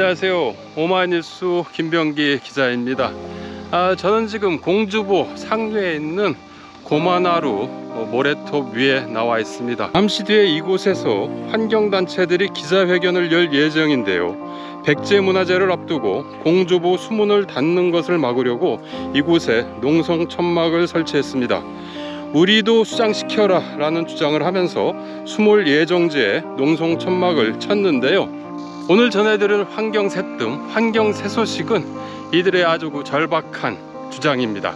안녕하세요. 오마이뉴스 김병기 기자입니다. 저는 지금 공주보 상류에 있는 고만하루 모래톱 위에 나와 있습니다. 잠시 뒤에 이곳에서 환경단체들이 기자회견을 열 예정인데요. 백제문화제를 앞두고 공주보 수문을 닫는 것을 막으려고 이곳에 농성 천막을 설치했습니다. 우리도 수장시켜라 라는 주장을 하면서 수몰 예정지에 농성 천막을 쳤는데요. 오늘 전해드릴 환경새뜸, 환경새소식은 이들의 아주 절박한 주장입니다.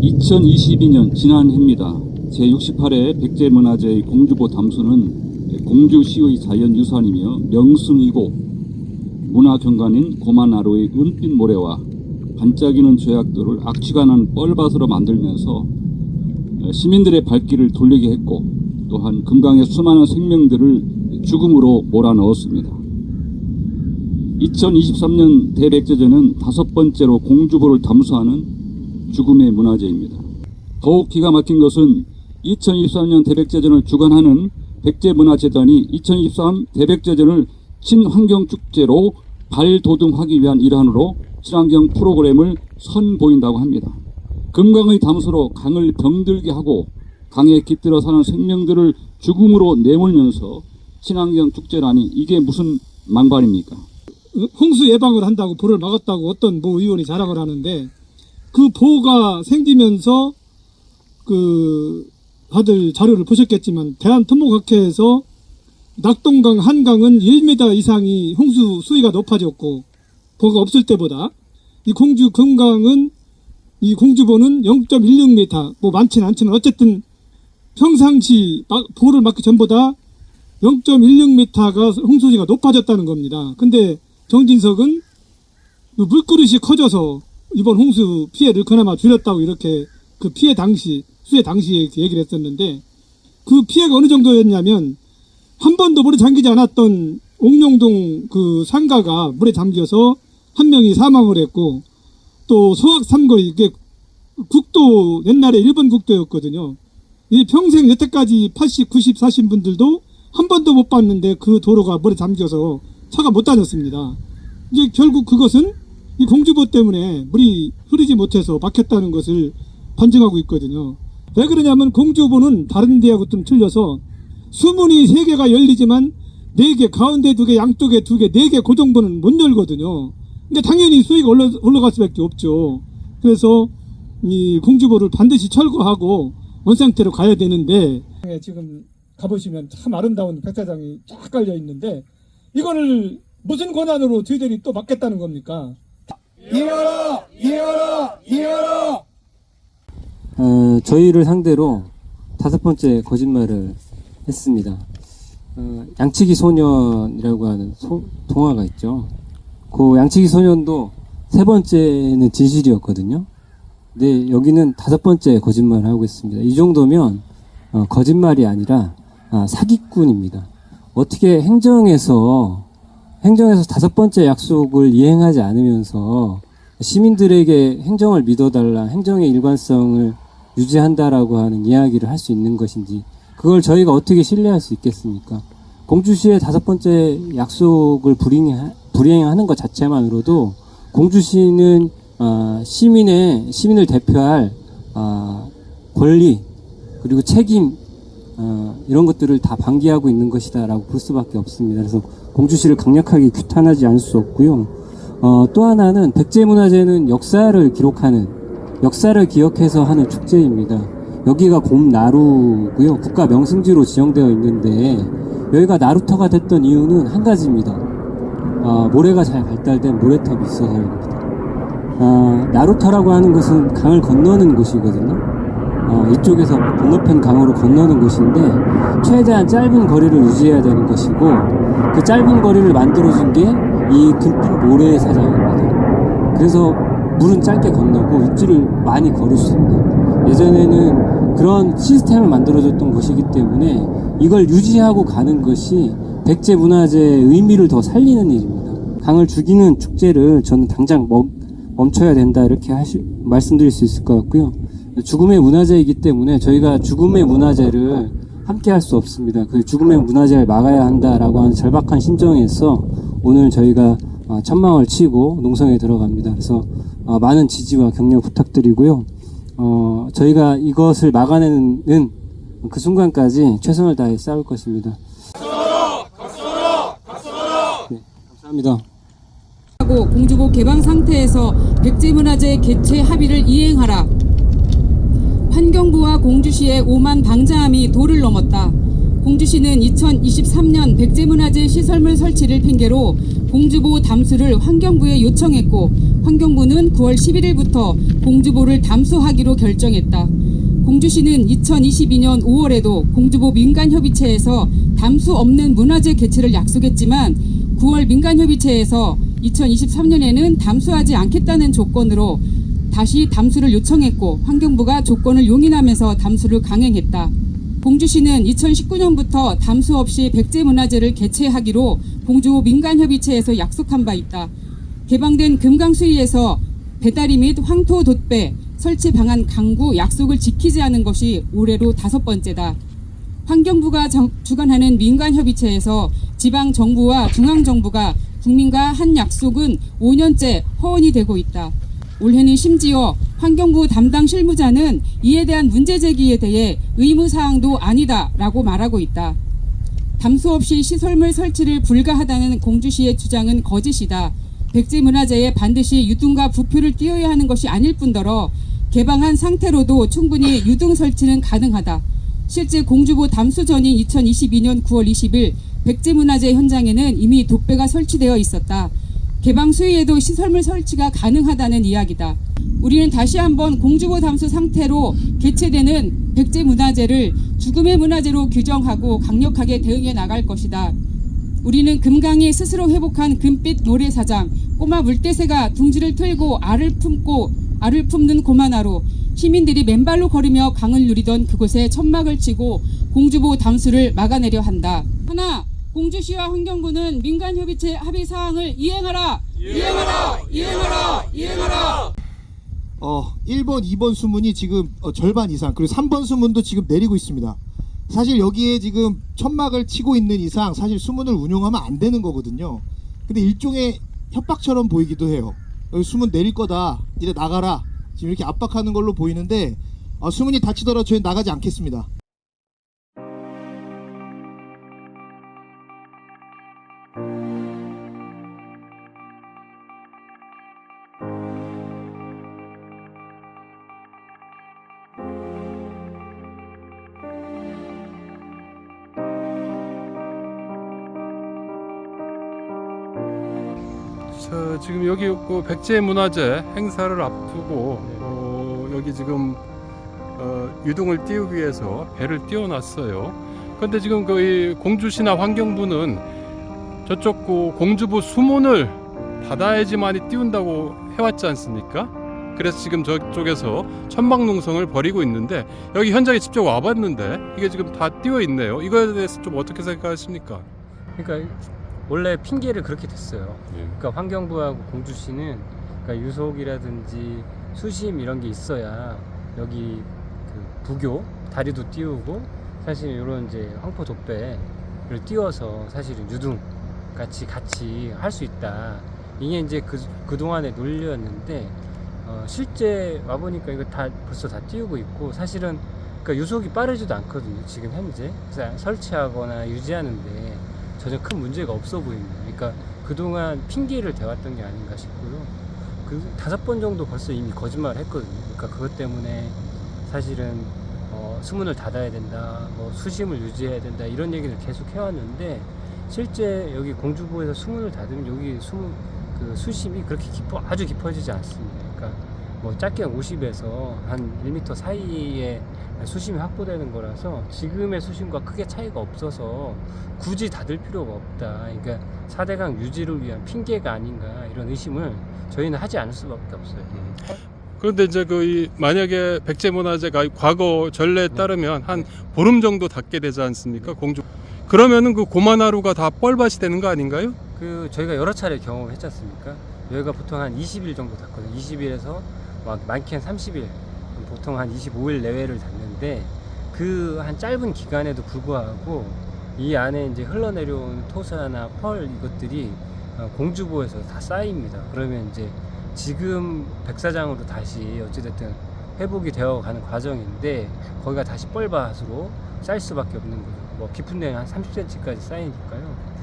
2022년 지난해입니다. 제68회 백제문화제의 공주보 담수는 공주시의 자연유산이며 명승이고 문화경관인 고만하루의 은빛 모래와 반짝이는 조약돌을 악취가 난 뻘밭으로 만들면서 시민들의 발길을 돌리게 했고, 또한 금강의 수많은 생명들을 죽음으로 몰아넣었습니다. 2023년 대백제제는 5번째로 공주보를 담수하는 죽음의 문화제입니다. 더욱 기가 막힌 것은 2023년 대백제전을 주관하는 백제문화재단이 2023 대백제전을 친환경축제로 발돋움하기 위한 일환으로 친환경 프로그램을 선보인다고 합니다. 금강의 담수로 강을 병들게 하고 강에 깃들어 사는 생명들을 죽음으로 내몰면서 친환경 축제라니 이게 무슨 망발입니까? 홍수 예방을 한다고 보를 막았다고 어떤 모 의원이 자랑을 하는데, 그 보가 생기면서 다들 자료를 보셨겠지만 대한토목학회에서 낙동강 한강은 1m 이상이 홍수 수위가 높아졌고, 보가 없을 때보다 이 공주 금강은 이 공주보는 0.16m, 뭐 많지는 않지만 어쨌든 평상시 보를 막기 전보다 0.16m가 홍수지가 높아졌다는 겁니다. 근데 정진석은 물그릇이 커져서 이번 홍수 피해를 그나마 줄였다고 이렇게 그 피해 당시, 수해 당시에 이렇게 얘기를 했었는데, 그 피해가 어느 정도였냐면 한 번도 물에 잠기지 않았던 옥룡동 그 상가가 물에 잠겨서 한 명이 사망을 했고, 또 소학 삼거리, 이게 국도, 옛날에 일본 국도였거든요. 이 평생 여태까지 80, 90 사신 분들도 한 번도 못 봤는데 그 도로가 물에 잠겨서 차가 못 다녔습니다. 이제 결국 그것은 이 공주보 때문에 물이 흐르지 못해서 막혔다는 것을 반증하고 있거든요. 왜 그러냐면 공주보는 다른 데하고 좀 틀려서 수문이 3개가 열리지만 4개, 가운데 2개, 양쪽에 2개, 4개 고정부는 못 열거든요. 근데 당연히 수위가 올라갈 수밖에 없죠. 그래서 이 공주보를 반드시 철거하고 원상태로 가야 되는데, 지금 가보시면 참 아름다운 백사장이 쫙 깔려 있는데, 이거를 무슨 권한으로 저희들이 또 막겠다는 겁니까? 이어라! 이어라! 이어라! 저희를 상대로 5번째 거짓말을 했습니다. 양치기 소년이라고 하는 동화가 있죠. 그 양치기 소년도 3번째는 진실이었거든요. 근데 여기는 5번째 거짓말을 하고 있습니다. 이 정도면 거짓말이 아니라 사기꾼입니다. 어떻게 행정에서 5번째 약속을 이행하지 않으면서 시민들에게 행정을 믿어달라, 행정의 일관성을 유지한다라고 하는 이야기를 할 수 있는 것인지, 그걸 저희가 어떻게 신뢰할 수 있겠습니까? 공주시의 5번째 약속을 불이행하는 것 자체만으로도 공주시는 시민을 대표할 권리 그리고 책임 이런 것들을 다 방기하고 있는 것이다라고 볼 수밖에 없습니다. 그래서 공주시를 강력하게 규탄하지 않을 수 없고요. 또 하나는 백제문화제는 역사를 기억해서 하는 축제입니다. 여기가 곰나루고요. 국가 명승지로 지정되어 있는데, 여기가 나루터가 됐던 이유는 한 가지입니다. 모래가 잘 발달된 모래톱이 있어서입니다. 나루터라고 하는 것은 강을 건너는 곳이거든요. 이쪽에서 건너편 강으로 건너는 곳인데, 최대한 짧은 거리를 유지해야 되는 것이고, 그 짧은 거리를 만들어준 게 이 금빛 모래 사장입니다. 그래서 물은 짧게 건너고 입지를 많이 걸을 수 있는, 예전에는 그런 시스템을 만들어줬던 곳이기 때문에 이걸 유지하고 가는 것이 백제문화재의 의미를 더 살리는 일입니다. 강을 죽이는 축제를 저는 당장 멈춰야 된다, 이렇게 말씀드릴 수 있을 것 같고요. 죽음의 문화재이기 때문에 저희가 죽음의 문화재를 함께 할 수 없습니다. 그 죽음의 문화재를 막아야 한다라고 하는 절박한 심정에서 오늘 저희가 천막을 치고 농성에 들어갑니다. 그래서 많은 지지와 격려 부탁드리고요. 저희가 이것을 막아내는 그 순간까지 최선을 다해 싸울 것입니다. 네, 감사합니다. 공주보 개방 상태에서 백제문화재 개최 합의를 이행하라. 환경부와 공주시의 오만 방자함이 도를 넘었다. 공주시는 2023년 백제문화재 시설물 설치를 핑계로 공주보 담수를 환경부에 요청했고 환경부는 9월 11일부터 공주보를 담수하기로 결정했다. 공주시는 2022년 5월에도 공주보 민간협의체에서 담수 없는 문화재 개최를 약속했지만 9월 민간협의체에서 2023년에는 담수하지 않겠다는 조건으로 다시 담수를 요청했고 환경부가 조건을 용인하면서 담수를 강행했다. 공주시는 2019년부터 담수 없이 백제문화재를 개최하기로 공주보 민간협의체에서 약속한 바 있다. 개방된 금강수위에서 배다리 및 황토 돛배 설치 방안 강구 약속을 지키지 않은 것이 올해로 5번째다. 환경부가 주관하는 민간협의체에서 지방정부와 중앙정부가 국민과 한 약속은 5년째 허언이 되고 있다. 올해는 심지어 환경부 담당 실무자는 이에 대한 문제제기에 대해 의무사항도 아니다라고 말하고 있다. 담수 없이 시설물 설치를 불가하다는 공주시의 주장은 거짓이다. 백제문화재에 반드시 유등과 부표를 띄워야 하는 것이 아닐 뿐더러 개방한 상태로도 충분히 유등 설치는 가능하다. 실제 공주보 담수 전인 2022년 9월 20일 백제문화재 현장에는 이미 돛배가 설치되어 있었다. 개방 수위에도 시설물 설치가 가능하다는 이야기다. 우리는 다시 한번 공주보 담수 상태로 개최되는 백제문화재를 죽음의 문화재로 규정하고 강력하게 대응해 나갈 것이다. 우리는 금강이 스스로 회복한 금빛 모래사장, 꼬마 물대새가 둥지를 틀고 알을 품는 고만하로 시민들이 맨발로 걸으며 강을 누리던 그곳에 천막을 치고 공주보 담수를 막아내려 한다. 하나, 공주시와 환경부는 민간협의체 합의사항을 이행하라! 이행하라! 이행하라! 이행하라! 1번, 2번 수문이 지금 절반 이상, 그리고 3번 수문도 지금 내리고 있습니다. 사실 여기에 지금 천막을 치고 있는 이상 사실 수문을 운용하면 안 되는 거거든요. 근데 일종의 협박처럼 보이기도 해요. 여기 수문 내릴 거다, 이제 나가라, 지금 이렇게 압박하는 걸로 보이는데 수문이 닫히더라도 저희는 나가지 않겠습니다. 지금 여기 그 백제문화재 행사를 앞두고 여기 지금 유등을 띄우기 위해서 배를 띄워놨어요. 그런데 지금 그 공주시나 환경부는 저쪽 그 공주보 수문을 닫아야지만이 띄운다고 해왔지 않습니까? 그래서 지금 저쪽에서 천막 농성을 벌이고 있는데 여기 현장에 직접 와봤는데 이게 지금 다 띄워 있네요. 이거에 대해서 좀 어떻게 생각하십니까? 그러니까 원래 핑계를 그렇게 댔어요. 그러니까 환경부하고 공주시는 그러니까 유속이라든지 수심 이런 게 있어야 여기 그 부교 다리도 띄우고 사실 이런 이제 황포 돛배를 띄워서 사실은 유등 같이 할 수 있다. 이게 이제 그 동안의 논리였는데 실제 와 보니까 이거 다 벌써 다 띄우고 있고 사실은 그러니까 유속이 빠르지도 않거든요. 지금 현재 설치하거나 유지하는데 전혀 큰 문제가 없어 보입니다. 그러니까 그동안 핑계를 대왔던 게 아닌가 싶고요. 그 5번 정도 벌써 이미 거짓말을 했거든요. 그러니까 그것 때문에 사실은 수문을 닫아야 된다, 뭐 수심을 유지해야 된다 이런 얘기를 계속 해왔는데 실제 여기 공주보에서 수문을 닫으면 여기 그 수심이 그렇게 아주 깊어지지 않습니다. 그러니까 뭐 짧게 50에서 한 1m 사이에 수심이 확보되는 거라서 지금의 수심과 크게 차이가 없어서 굳이 닫을 필요가 없다. 그러니까 4대강 유지를 위한 핑계가 아닌가 이런 의심을 저희는 하지 않을 수밖에 없어요. 그런데 이제 만약에 백제문화재가 과거 전례에 따르면 한 보름 정도 닫게 되지 않습니까? 공주. 그러면은 그 고만하루가 다 뻘밭이 되는 거 아닌가요? 저희가 여러 차례 경험을 했지 않습니까? 여기가 보통 한 20일 정도 닫거든요. 20일에서 많게는 30일, 보통 한 25일 내외를 닫는데 그 한 짧은 기간에도 불구하고 이 안에 이제 흘러내려온 토사나 펄 이것들이 공주보에서 다 쌓입니다. 그러면 이제 지금 백사장으로 다시 어찌됐든 회복이 되어가는 과정인데 거기가 다시 뻘밭으로 쌓일 수밖에 없는 거죠. 뭐 깊은 데는 한 30cm까지 쌓이니까요.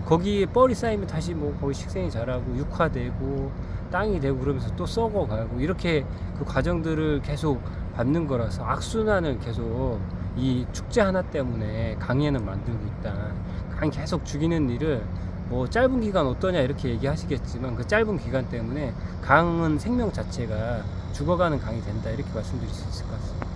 거기에 뻘이 쌓이면 다시 뭐 거기 식생이 자라고 육화되고 땅이 되고 그러면서 또 썩어가고 이렇게 그 과정들을 계속 밟는 거라서 악순환을 계속 이 축제 하나 때문에 강에는 만들고 있다. 강 계속 죽이는 일을 뭐 짧은 기간 어떠냐 이렇게 얘기하시겠지만 그 짧은 기간 때문에 강은 생명 자체가 죽어가는 강이 된다 이렇게 말씀드릴 수 있을 것 같습니다.